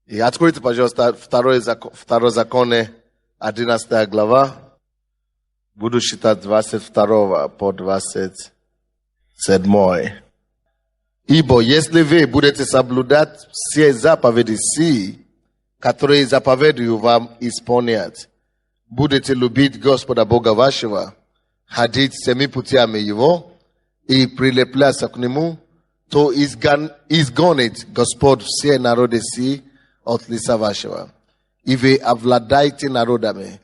И откройте, пожалуйста, второе законы, 11 глава. Буду считать 22 по 27. Ибо если вы будете соблюдать все заповеди сии, которые заповедую вам исполнять, будете любить Господа Бога вашего, ходить всеми путями Его и прилепляться к Нему, то изгонит Господь все народы сии от лица вашего. И вы овладаете народами,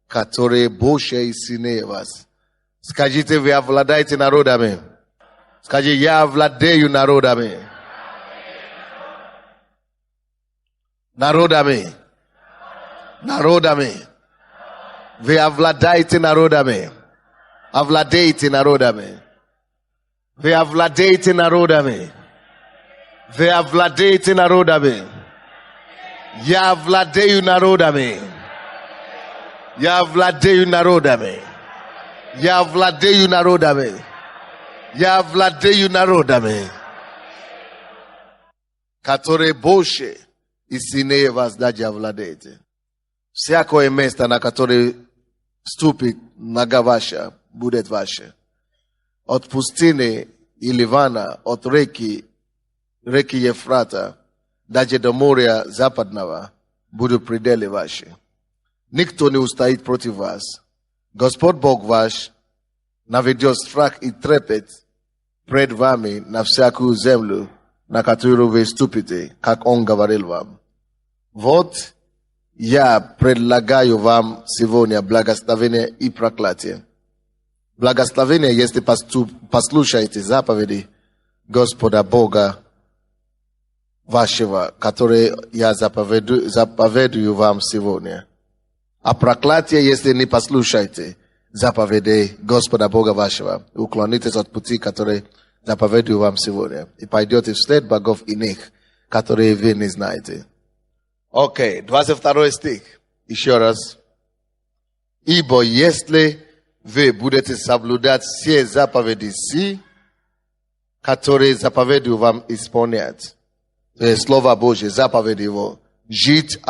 которые больше и сильнее вас. Скажите, вы овладаете народами. Скажи, я овладею народами. Народами. Народами. Вы овладаете народами. Овладеете народами. Вы овладеете народами. Вы овладеете народами. Я овладею народами. Я овладею народами. Я овладею народами. Я владею народами, которые больше и сильнее вас даже овладеете. Всякое место, на которое ступит нога ваша, будет ваше. От пустыни и Ливана, от реки Ефрата, даже до моря западного, будут пределы ваши. Никто не устоит против вас. Господь Бог ваш наведет страх и трепет пред вами на всякую землю, на которую вы ступите, как Он говорил вам. Вот я предлагаю вам сегодня благословение и проклятие. Благословение, если послушаете заповеди Господа Бога вашего, которые я заповедую вам сегодня. А проклятие, если не послушаете заповедей Господа Бога вашего, уклонитесь от пути, которые заповедую вам сегодня, и пойдете вслед богов иных, которые вы не знаете. Окей, 22 стих. Еще раз. Ибо если вы будете соблюдать все заповеди сии, которые заповедую вам исполнять, то есть Слово Божье, заповеди Его, жить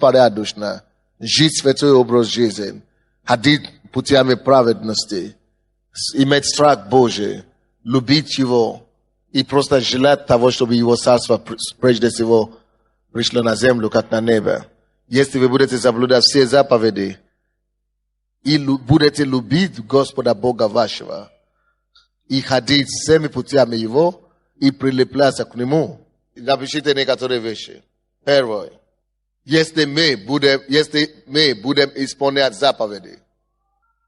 порядочно, жить святой образ жизни, ходить путями праведности, иметь страх Божий, любить Его и просто желать того, чтобы Его царство прежде всего пришло на землю, как на небо. Если вы будете соблюдать все заповеди и будете любить Господа Бога вашего и ходить всеми путями Его и прилепляться к Нему, напишите некоторые вещи. Первое. Если мы будем исполнять заповеди,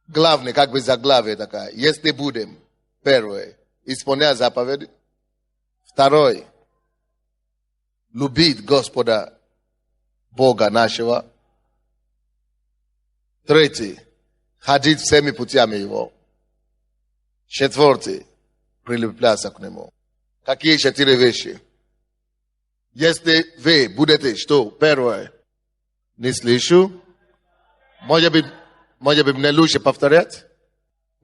главное, как бы заглавие такая. Если будем, первое, исполнять заповеди. Второе, любить Господа Бога нашего. Третье, ходить всеми путями Его. Четвертое, прилепляться к Нему. Какие 4 вещи? Если вы будете, что? Первое, не слышу. Может быть, мне лучше повторять?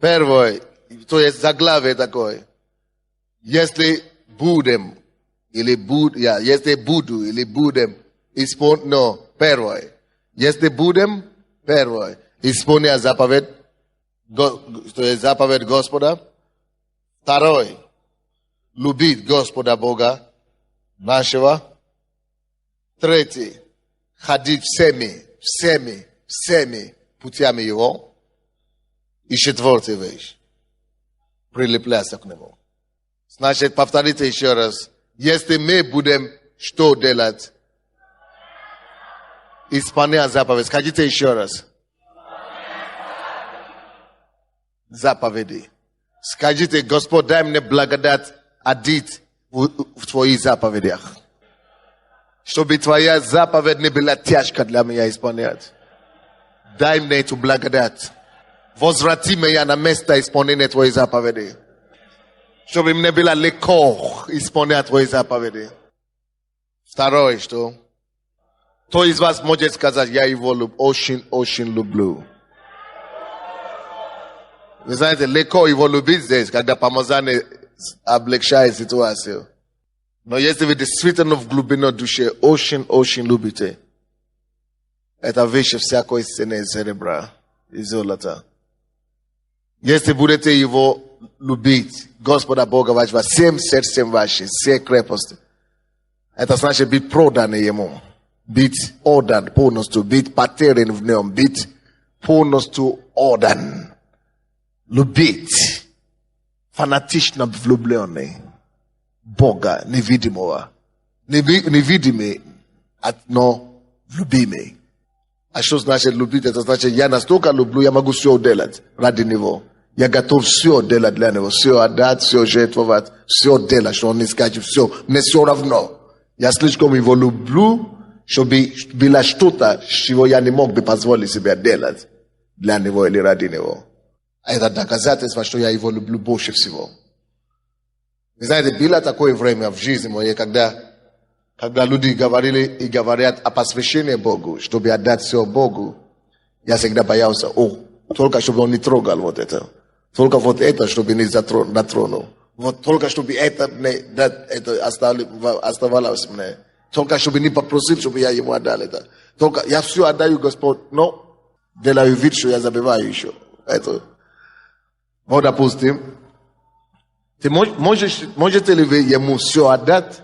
Первое, то есть заглавие такое. Если будем, если буду, или будем, первое. Если будем, первое, исполнять заповедь, то есть заповедь Господа. Второе, любить Господа Бога нашего. Третье, ходить всеми путями Его. И четвертая вещь, прилепляться к Нему. Значит, повторите еще раз. Если мы будем что делать? Исполнять заповедь. Скажите еще раз. Заповеди. Скажите, Господь, дай мне благодать одеть в Твоих заповедях. Чтобы Твоя заповедь не была тяжка для меня исполнять. Дай мне эту благодать. Возврати меня на место исполнения Твоей заповеди. Чтобы мне было легко исполнять Твои заповеди. Второе, что? Кто из вас может сказать, я его очень люблю? Вы знаете, легко его любить здесь, когда помазание облегчает ситуацию. Но если вы действительно в глубину души очень любите, это выше всякой цены серебра и золота. Если будете его любить, Господа Бога вашего, всем сердцем вашим, всей крепости, это значит быть проданным ему, быть отдан полностью, быть потерян в нем, быть полностью отдан, любить, фанатично влюбленный Бога невидимого, невидимый, но любимый. А что значит любить? Это значит, я настолько люблю, я могу все делать ради него. Я готов все делать для него, все отдать, все жертвовать, все делать, что он не скажет, все, мне все равно. Я слишком его люблю, чтобы было что-то, чего я не мог бы позволить себе делать для него или ради него. А это доказательство, что я его люблю больше всего. Вы знаете, было такое время в жизни моей, когда люди говорили и говорят о посвящении Богу, чтобы отдать все Богу, я всегда боялся, только чтобы он не трогал вот это. Только вот это, чтобы не затронул. Вот только чтобы это оставалось мне. Только чтобы не попросил, чтобы я ему отдал это. Только я все отдаю, Господь, но делаю вид, что я забываю еще. Это. Вот, допустим, можете ли вы ему все отдать,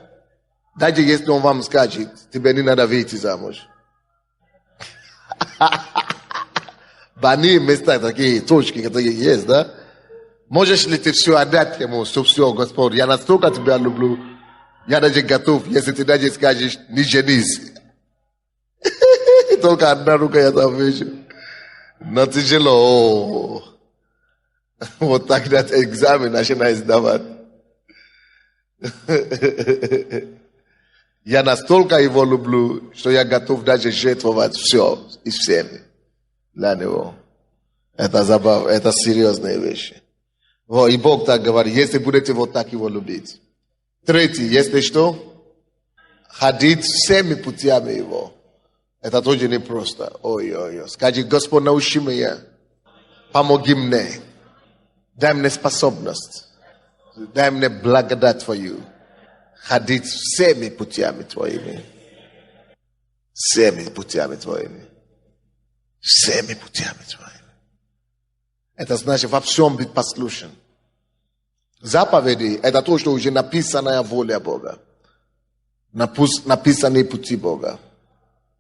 даже если он вам скажет, тебе не надо выйти замуж? Бани места такие, точки, которые есть, да? Можешь ли ты все отдать ему, что все, Господь, я настолько тебя люблю, я даже готов, если ты даже скажешь, не женись. Только одна рука я там вижу. Но тяжело. Вот так этот экзамен начинает сдавать. Я настолько его люблю, что я готов даже жертвовать все и всеми для него. Это забавно, это серьезные вещи. Вот, и Бог так говорит, если будете вот так его любить. Третий, если что, ходить всеми путями его. Это тоже непросто. Ой-ой-ой. Скажи, Господь, научи меня, помоги мне, дай мне способность, дай мне благодать Твою. Ходить всеми путями Твоими. Всеми путями Твоими. Всеми путями Твоими. Это значит во всем быть послушен. Заповеди – это то, что уже написанная воля Бога. Написанные пути Бога.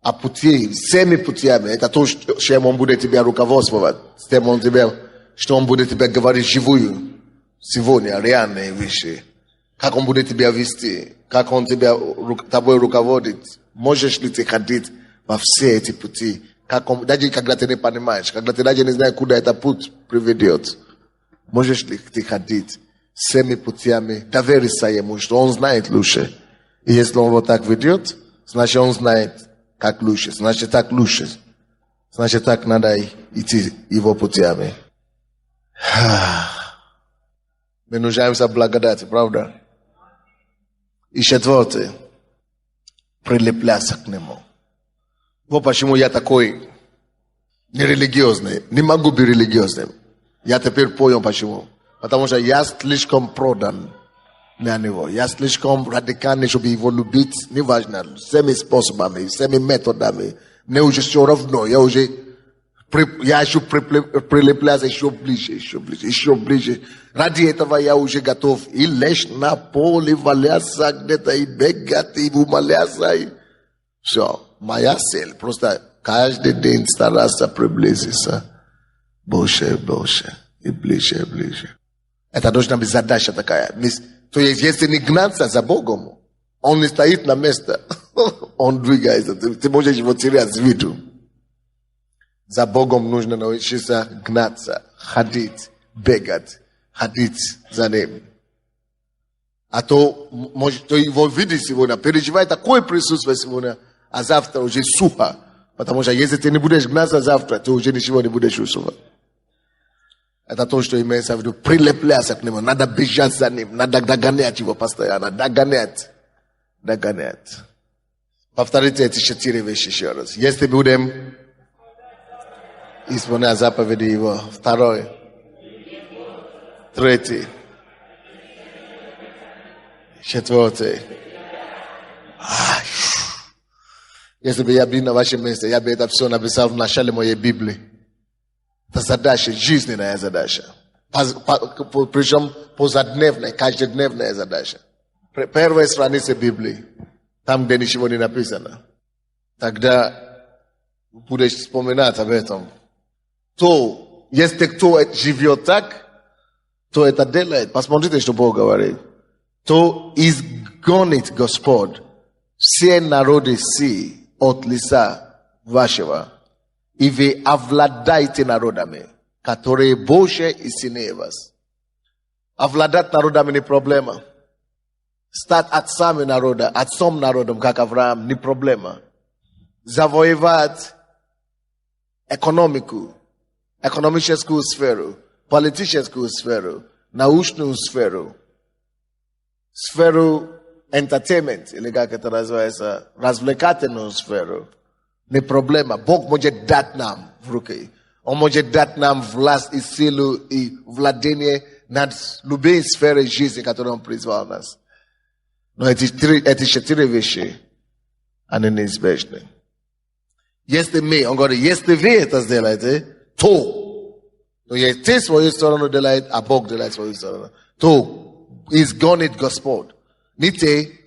А пути, всеми путями – это то, чем Он будет тебя руководствовать. С тем что Он будет тебя говорить живую. Сегодня реальные вещи. Как Он будет тебя вести. Как Он тобой руководит. Можешь ли ты ходить во все эти пути? Даже когда ты не понимаешь, когда ты даже не знаешь, куда этот путь приведет. Можешь ли ты ходить всеми путями, довериться Ему, что Он знает лучше. И если Он вот так ведет, значит Он знает, как лучше. Значит так лучше. Значит так надо идти Его путями. Мы нуждаемся в благодати, правда? И четвертое. Прилепляться к Нему. Вот почему я такой нерелигиозный. Не могу быть религиозным. Я теперь понял почему. Потому что я слишком продан на него. Я слишком радикальный, чтобы его любить. Неважно. Всеми способами, всеми методами. Мне уже все равно. Я еще прилепляться еще ближе. Ради этого я уже готов и лечь на поле, валяться где-то, и бегать, и умоляться. Все. Моя цель просто каждый день стараться приблизиться больше и больше, и ближе. Это должна быть задача такая. То есть, если не гнаться за Богом, Он не стоит на месте, Он двигается. Ты можешь его терять с виду. За Богом нужно научиться гнаться, ходить, бегать, ходить за Ним. А то его видеть сегодня, переживать такое присутствие сегодня, а завтра уже сухо. Потому что если ты не будешь гнаться завтра, ты уже ничего не будешь чувствовать. Это то, что имеется в виду. Прилепляться к Нему. Надо бежать за Ним. Надо догонять Его постоянно. Догонять. Повторите эти 4 вещи еще раз. Если будем исполнять заповеди Его. 2. 3. 4. Если бы я был на вашем месте, я бы это все написал в начале моей Библии. Это задача, жизненная задача. Причем позадневная, каждодневная задача. Первая страница Библии, там, где ничего не написано. Тогда будешь вспоминать об этом. То, если кто живет так, то это делает. Посмотрите, что Бог говорит. То изгонит Господь все народы си от лица вашего, и вы овладаете народами, которые больше и сильнее вас. Овладать народами не проблема. Стать отцом народом, как Авраам, не проблема. Завоевать экономическую сферу, политическую сферу, научную сферу, сферу entertainment, или как это называется, развлекательную сферу, не проблема. Бог может дать нам в руки. Он может дать нам власть и силу и владение над любой сферой жизни, которую Он призвал нас. Но эти 4 вещи, они неизбежны. Если мы, Он говорит, если вы это сделаете, то если ты свою сторону делает, а Бог делает свою сторону, то изгонит Господь. Не ты,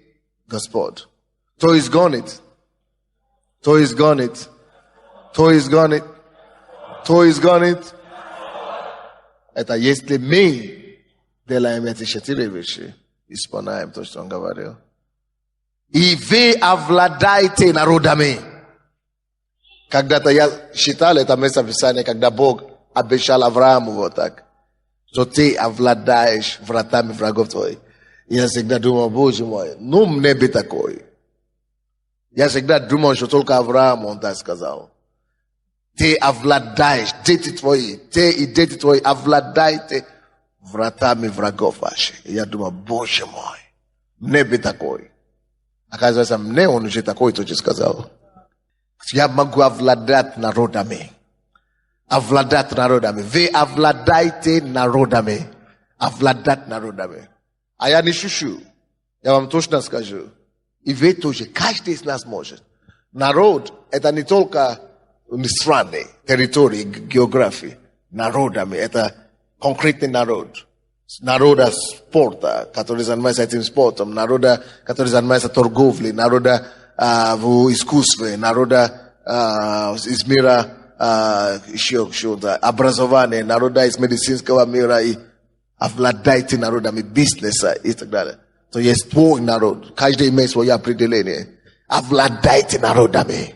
Господь. То изгонит. То изгонит. То изгонит. То изгонит. Это если мы делаем эти 4 вещи, исполняем то, что Он говорил. И вы овладаете народами. Когда-то я считал это место Писания, когда Бог обещал Аврааму вот так, что ты овладаешь вратами врагов твоих. Я всегда думал, Боже мой, ну мне бы такой. Я всегда думал, что только Авраам он так сказал. Ты овладаешь, дети твои, ты и дети твои овладаете вратами врагов ваших. Я думал, Боже мой, мне бы такой. Оказывается, мне он уже такой тоже сказал. Я могу овладать народами. Овладать народами. Вы овладаете народами. Овладать народами. А я не шучу. Я вам точно скажу. И вы тоже. Каждый из нас может. Народ – это не только страны, территории, географии. Народами – это конкретный народ. Народа спорта, который занимается этим спортом. Народа, который занимается торговлей. Народа в искусстве. Народа из мира еще что-то. Образования. Народа из медицинского мира и овладайте народами бизнеса и так далее. То есть твой народ. Каждый имеет свое определение. Овладайте народами.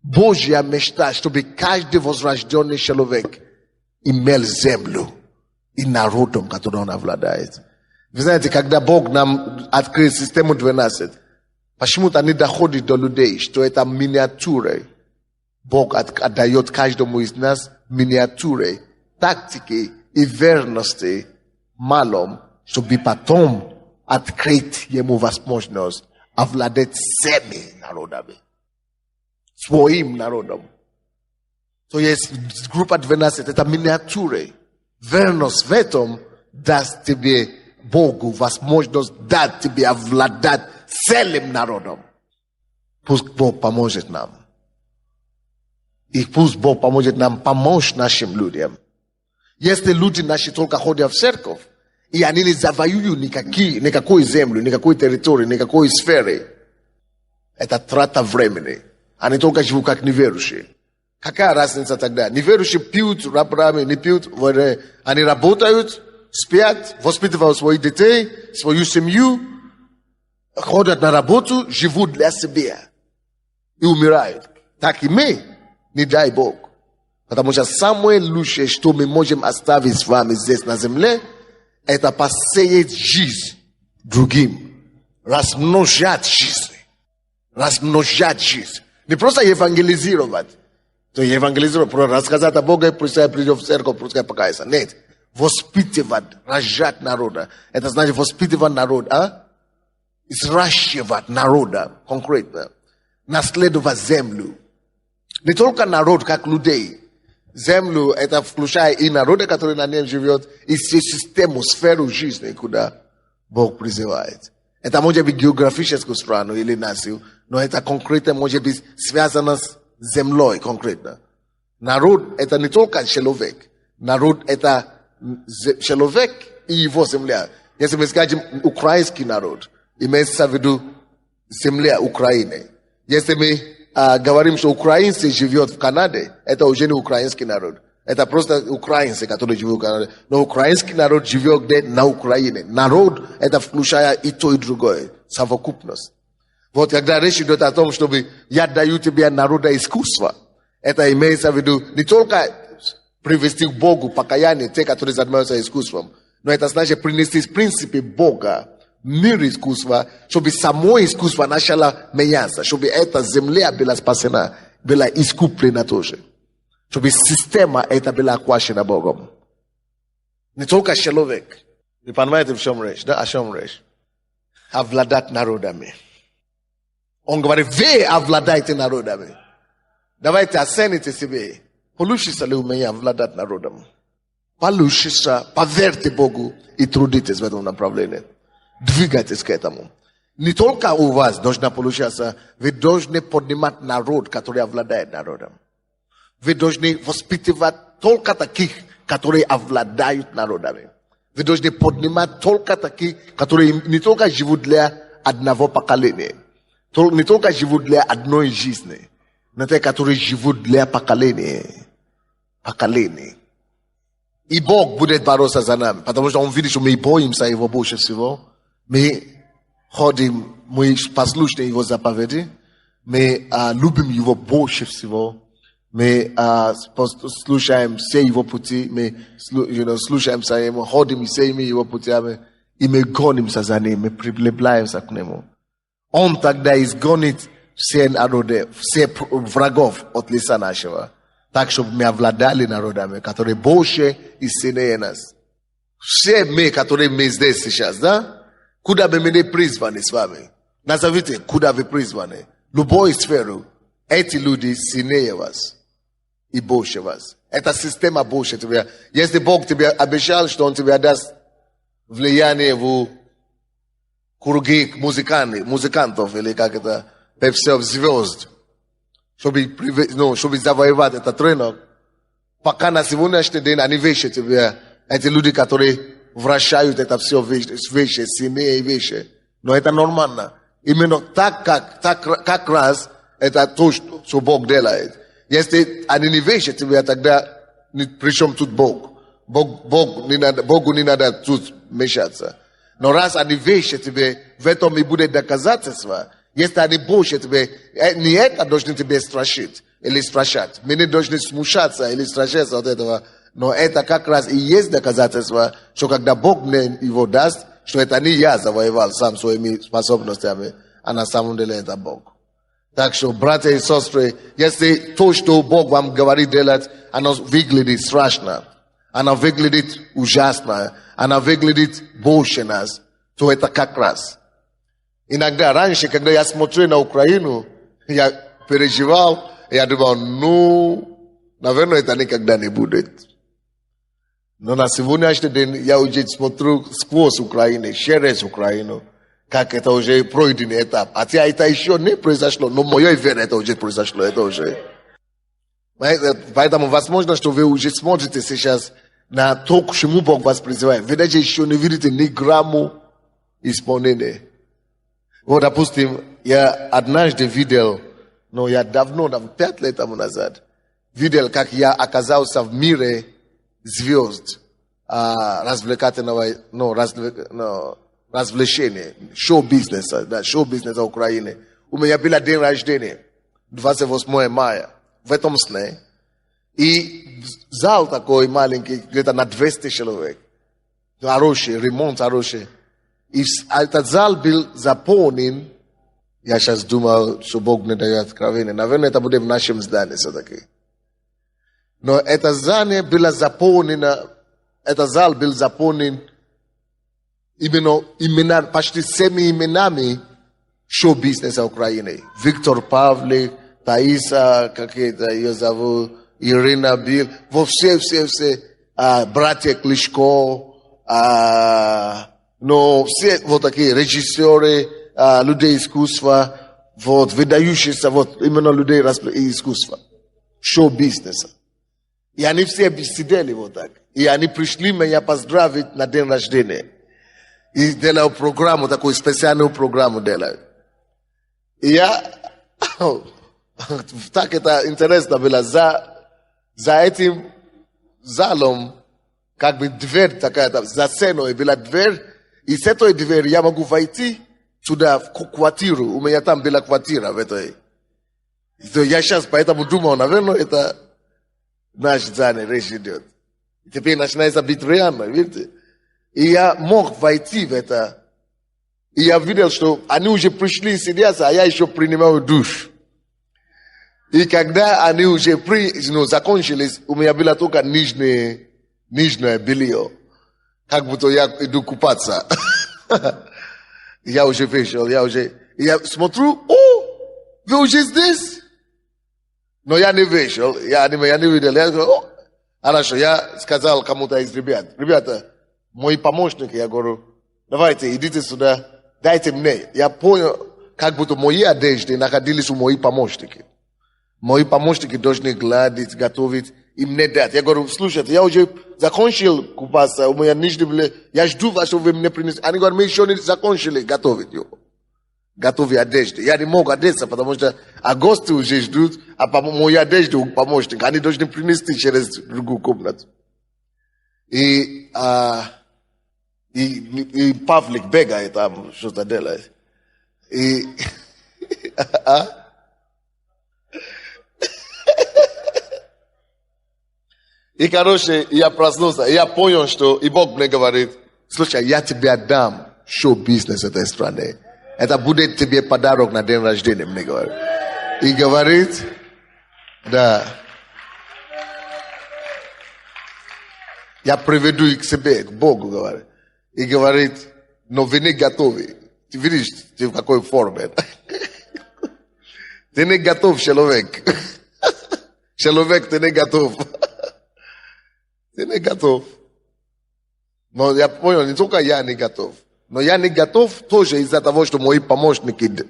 Божья мечта, чтобы каждый возрожденный человек имел землю и народом, который он овладает. Вы знаете, когда Бог нам открыл систему 12, почему-то не доходит до людей, что это миниатюры. Бог отдает каждому из нас миниатюры, тактики и верности малом, чтобы потом открыть ему возможность овладеть всеми народами. Своим народом. То есть группа 12, это миниатюры. Верность в этом даст тебе Богу возможность дать тебе овладать целым народом. Пусть Бог поможет нам. И пусть Бог поможет нам помочь нашим людям. Если люди наши только ходят в церковь, и они не завоюют никакой землю, никакой территории, никакой сферы, это трата времени. Они только живут как неверующие. Какая разница тогда? Неверующие пьют, рабрами не пьют, они работают, спят, воспитывают своих детей, свою семью, ходят на работу, живут для себя и умирают. Так и мы, не дай Бог. Потому что самое лучшее, что мы можем оставить с вами здесь на земле, это посеять жизнь другим, размножать жизнь. Размножать жизнь. Не просто евангелизировать. То евангелизировать, просто рассказать о Боге, пускай придет в церковь, пускай покается. Нет. Воспитывать, рожать народа. Это значит воспитывать народ, Изращивать народа, конкретно. Наследовать землю. Не только народ, как людей. Землю, это включает и народа, который на нем живет, и систему, сферу жизни, куда Бог призывает. Это может быть географическую страну или нацию, но это конкретно может быть связано с землей конкретно. Народ это не только человек. Народ это человек и его земля. Если мы скажем украинский народ, имеется в виду земля Украины. Если мы говорим, что украинцы живет в Канаде, это уже не украинский народ. Это просто украинцы, которые живут в Канаде. Но украинский народ живет где? На Украине. Народ это включая и то, и другое. Совокупность. Вот когда речь идет о том, чтобы я даю тебе народа искусства, это имеется в виду не только привести к Богу покаяние, те, которые занимаются искусством, но это значит принести в принципе Бога, мир искусства, чтобы само искусство начало меняться, чтобы эта земля была спасена, была искуплена тоже. Чтобы система эта была охвачена Богом. Не только человек. Вы понимаете, в чем речь? Да, о чем речь? Овладать народами. Он говорит, вы овладайте народами. Давайте оцените себе. Получится ли у меня овладать народом? Получится, поверьте Богу и трудитесь в этом направлении. Двигайтесь к этому. Не только у вас должна получаться, вы должны поднимать народ, который овладает народом. Вы должны воспитывать только таких, которые овладают народами. Вы должны поднимать только таких, которые не только живут для одного поколения, не только живут для одной жизни, но те, которые живут для поколения. И Бог будет бороться за нами, потому что Он видит, что мы боимся Его больше всего. Мы ходим, мы послушны Его заповеди, мы любим Его больше всего. Мы слушаем все Его пути, мы слушаемся Ему, ходим всеми Его путями, и мы гонимся за Ним, мы приближаемся к Нему. Он тогда изгонит все народы, все врагов от лица нашего, так, чтобы мы овладали народами, которые больше и сильнее нас. Все мы, которые мы здесь сейчас, да? Куда бы мы не призваны с вами? Назовите, куда вы призваны. Любой сферу, эти люди сильнее вас. И больше вас. Это система больше тебя. Если Бог тебе обещал, что Он тебе даст влияние в круги музыкантов, или как это, певцов, звезд, чтобы завоевать этот рынок, пока на сегодняшний день они вещи тебе, эти люди, которые вращают это все вещи, сильнее вещи. Но это нормально. Именно как раз это то, что Бог делает. Если они не вещи тебе, тогда при чем тут Бог? Богу не надо тут вмешаться. Но раз они вещи тебе, в этом и будет доказательство. Если они больше тебе, не это должны тебе страшить или страшать. Мы не должны смущаться или страшиться от этого. Но это как раз и есть доказательство, что когда Бог мне его даст, что это не я завоевал сам своими способностями, а на самом деле это Бог. Так что, братья и сестры, если то, что Бог вам говорит делать, оно выглядит страшно, оно выглядит ужасно, оно выглядит больше нас, то это как раз. Иногда раньше, когда я смотрел на Украину, я переживал, я думал, наверное, это никогда не будет. Но на сегодняшний день я уже смотрю сквозь Украину, через Украину. Как это уже пройденный этап. Хотя это еще не произошло, но моей вере это уже произошло, это уже. Поэтому возможно, что вы уже смотрите сейчас на то, к чему Бог вас призывает. Вы даже еще не видите ни грамму исполнения. Вот, допустим, я однажды видел, но я давно, 5 лет тому назад, видел, как я оказался в мире звезд, развлекательного, развлечения, шоу-бизнеса, да, шоу-бизнеса Украины. У меня был день рождения, 28 мая, в этом сне. И зал такой маленький, где-то на 200 человек. Хороший, ремонт хороший. И этот зал был заполнен. Я сейчас думал, что Бог мне дает откровение. Наверное, это будет в нашем здании все-таки. Но это здание было заполнено, этот зал был заполнен именно, почти всеми именами шоу-бизнеса Украины. Виктор Павлик, Таиса, как это ее зовут, Ирина Бил, все, братья Кличко, Но все вот такие режиссеры, людей искусства, вот, выдающиеся, вот, именно людей искусства, шоу-бизнеса. И они все сидели вот так. И они пришли меня поздравить на день рождения. И делают программу, такую специальную программу делают. И я, так это интересно было, за этим залом, как бы дверь такая, за сценой была дверь, и с этой двери я могу войти сюда, в квартиру. У меня там была квартира в этой. И я сейчас поэтому думал, наверное, это наш Дзане речь идет. И теперь начинается быть реально, видите? И я мог войти в это. И я видел, что они уже пришли сидятся, а я еще принимаю душ. И когда они уже закончились, у меня было только нижнее белье. Как будто я иду купаться. Я уже вышел, я смотрю, вы уже здесь? Но я не вышел, я не видел. Я говорю, хорошо, я сказал кому-то из ребят, ребята, мои помощники, я говорю, давайте, идите сюда, дайте мне. Я понял, как будто мои одежды находились у моих помощников. Мои помощники должны гладить, готовить, и мне дать. Я говорю, слушайте, я уже закончил купаться, у меня нижнее белье, я жду вас, чтобы вы мне принесли. Они говорят, мы еще не закончили готовить его. Готовить одежду. Я не мог одеться, потому что гости уже ждут, а мои одежды у помощника, они должны принести через другую комнату. И Павлик бегает там, что-то делает. И, короче, я проснулся, я понял, что и Бог мне говорит, слушай, я тебе отдам шоу-бизнес этой страны. Это будет тебе подарок на день рождения, мне говорит. И говорит, да, я приведу их к себе, к Богу, говорит. И говорит, но вы не готовы. Ты видишь, ты в какой форме. Ты не готов, человек. Человек, ты не готов. Ты не готов. Но я понял, не только я не готов. Но я не готов тоже из-за того, что мои помощники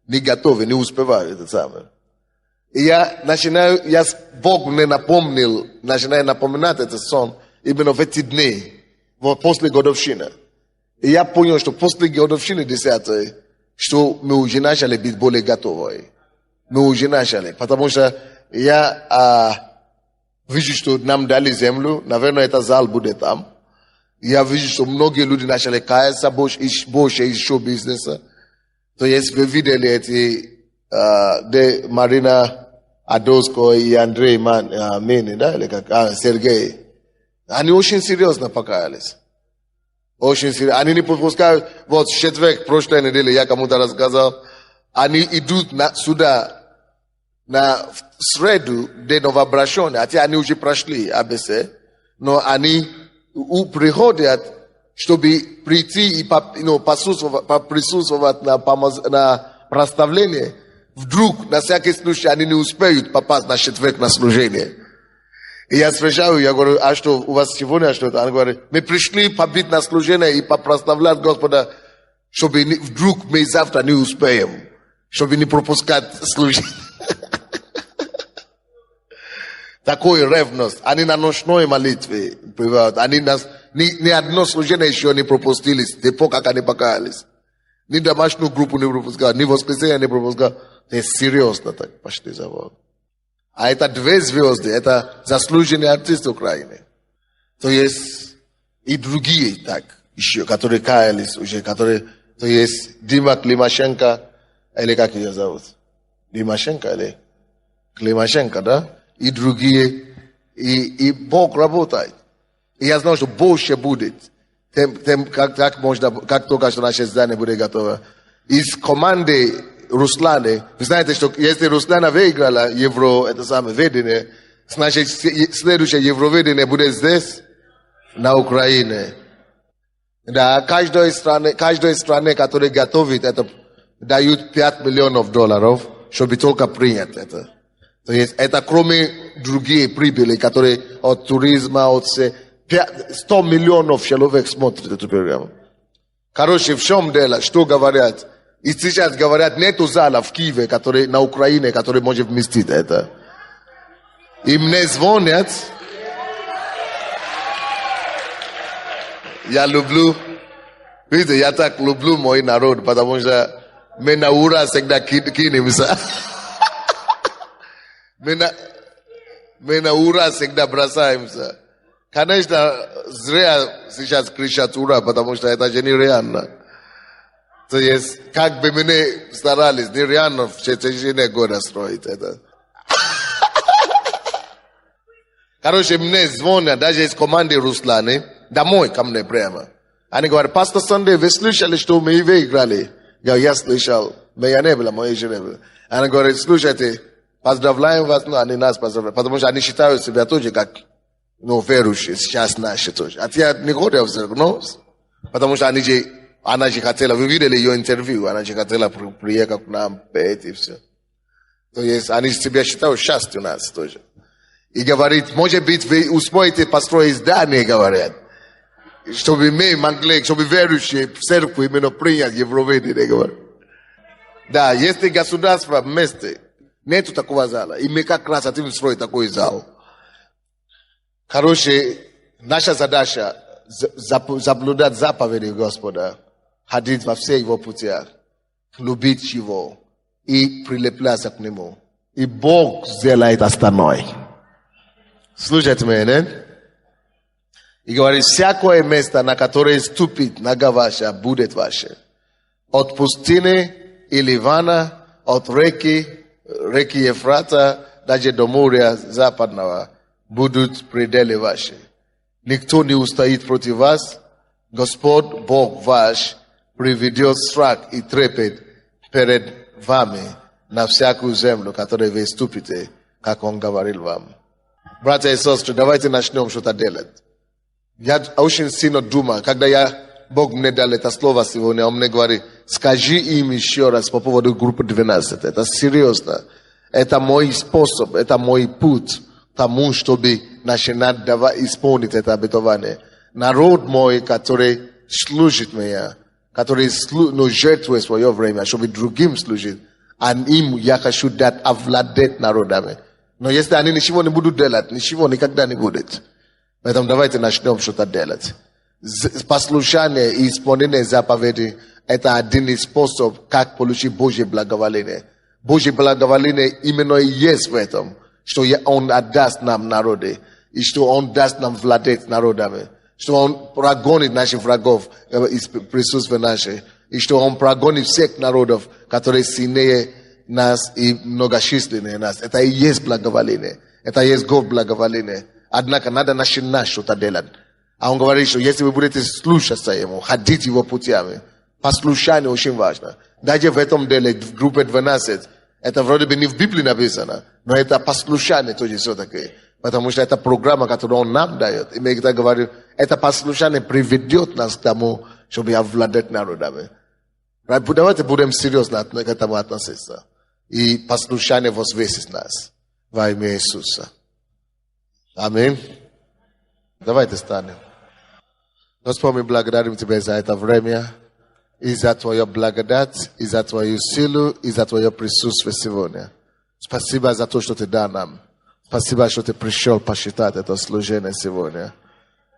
не готовы, не успевают. Это самое. И я начинаю, Бог мне напомнил, начинаю напоминать этот сон именно в эти дни, вот после годовщины. И я понял, что после годовщины 10-й, что мы уже начали быть более готовы. Мы уже начали, потому что я вижу, что нам дали землю, наверное, это зал будет там. Я вижу, что многие люди начали каяться больше из шоу-бизнеса. То есть вы видели эти, где Марина Адоско и Андрей Мини, да, или как, Сергей. Они очень серьезно покаялись. Очень серьезно. Они не пропускают, вот в четверг, прошлой неделе, я кому-то рассказал, они идут сюда, в среду, день новообращения, хотя они уже прошли АБЦ, но они приходят, чтобы прийти и присутствовать на прославлении. Вдруг, на всякий случай, они не успеют попасть на четверг на служение. И я спрашиваю, я говорю, а что, у вас сегодня что-то? Они говорят, мы пришли побыть на служение и прославлять Господа, чтобы вдруг мы завтра не успеем, чтобы не пропускать служение. Такой ревность. Они на ночной молитве пребывают. Они ни одно служение еще не пропустили, как они покаялись. Ни домашнюю группу не пропускали, ни воскресенье не пропускали. Это серьезно так пошли за Богом. А это 2 звезды, это заслуженные артисты Украины. То есть и другие так еще, которые каялись уже, то есть Дима Климашенко, или как ее зовут? Димашенко или Климашенко, да? И другие, и Бог работает. И я знаю, что больше будет, как только что наше здание будет готово. Из команды Русланы, вы знаете, что если Руслана выиграла Евроведение, значит, следующее Евроведение будет здесь, на Украине. Да, каждой стране, которая готовит это, дают $5 миллионов, чтобы только принять это. То есть это кроме других прибыли, которые от туризма, от 100 миллионов человек смотрят эту программу. Короче, в чем дело? Что говорят? И сейчас говорят, нету зала в Киеве, который, на Украине, который может вместить это. И мне звонят. Я люблю. Видите, я так люблю мой народ, потому что мы на ура всегда кинемся. Мы на ура всегда бросаемся. Конечно, зря сейчас кричат ура, потому что это же нереально. То есть, как бы мы ни старались, нереально в течение года строить это. Короче, мне звонят, даже из команды Русланы, домой ко мне прямо. Они говорят, пастор Сандей, вы слышали, что мы выиграли? Я говорю, я слышал, но я не был, мой еще не был. Они говорят, слушайте, поздравляем вас, ну, они нас поздравляют, потому что они считают себя тоже как, ну, верующие, сейчас наши тоже. А я не говорю, ну, потому что она же хотела, вы видели ее интервью, она же хотела приехать к нам, петь и все. То есть, они себя считают счастьем нас тоже. И говорит, может быть, вы успеете построить здание, говорят, чтобы мы могли, чтобы верующие в церкви именно принять евроведение, говорят. Да, если государство вместе, нету такого зала, и мы как раз хотим строить такой зал. Короче, наша задача соблюдать заповеди Господа, ходить во всех его путях, любить его и прилепляться к нему. И Бог сделает остальное. Слушайте меня, не? И говорит, всякое место, на которое ступит нога ваша, будет ваше. От пустыни и Ливана, от реки Ефрата, даже до моря западного, будут пределы ваши. Никто не устоит против вас. Господь, Бог ваш, приведет страх и трепет перед вами на всякую землю, которую вы ступите, как Он говорил вам. Братья и сестры, давайте начнем что-то делать. Я очень сильно думаю, когда Бог мне дал это слово сегодня, Он мне говорит, скажи им еще раз по поводу группы 12. Это серьезно. Это мой способ, это мой путь к тому, чтобы начинать исполнить это обетование. Народ мой, который служит мне, который жертвует свое время, чтобы другим служить, а им я хочу дать овладеть народами. Но если они ничего не будут делать, ничего никогда не будет. Поэтому давайте начнем что-то делать. Послушание и исполнение заповедей – это один из способов, как получить Божье благоволение. Божье благоволение именно и есть в этом, что Он отдаст нам народы, и что Он даст нам владеть народами, что Он прогонит наших врагов из присутствия нашего, и что Он прогонит всех народов, которые сильнее нас и многочисленнее нас. Это и есть благоволение. Это и есть Бог благоволение. Однако надо начинать что-то делать. А Он говорит, что если вы будете слушаться Ему, ходить Его путями, послушание очень важно. Даже в этом деле, в группе 12, это вроде бы не в Библии написано, но это послушание тоже все-таки. Потому что это программа, которую Он нам дает. И мы говорим, это послушание приведет нас к тому, чтобы овладеть народами. Давайте будем серьезно к этому относиться. И послушание возвысит нас во имя Иисуса. Аминь. Давайте станем. Господь, мы благодарим Тебя за это время, и за Твою благодать, и за Твою силу, и за Твое присутствие сегодня. Спасибо за то, что Ты дал нам. Спасибо, что Ты пришел посчитать это служение сегодня.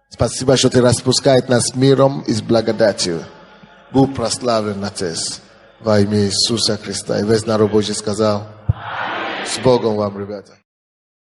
Спасибо, что Ты распускаешь нас миром и с благодатью. Будь прославлен, Отец, во имя Иисуса Христа. И весь народ Божий сказал, с Богом вам, ребята.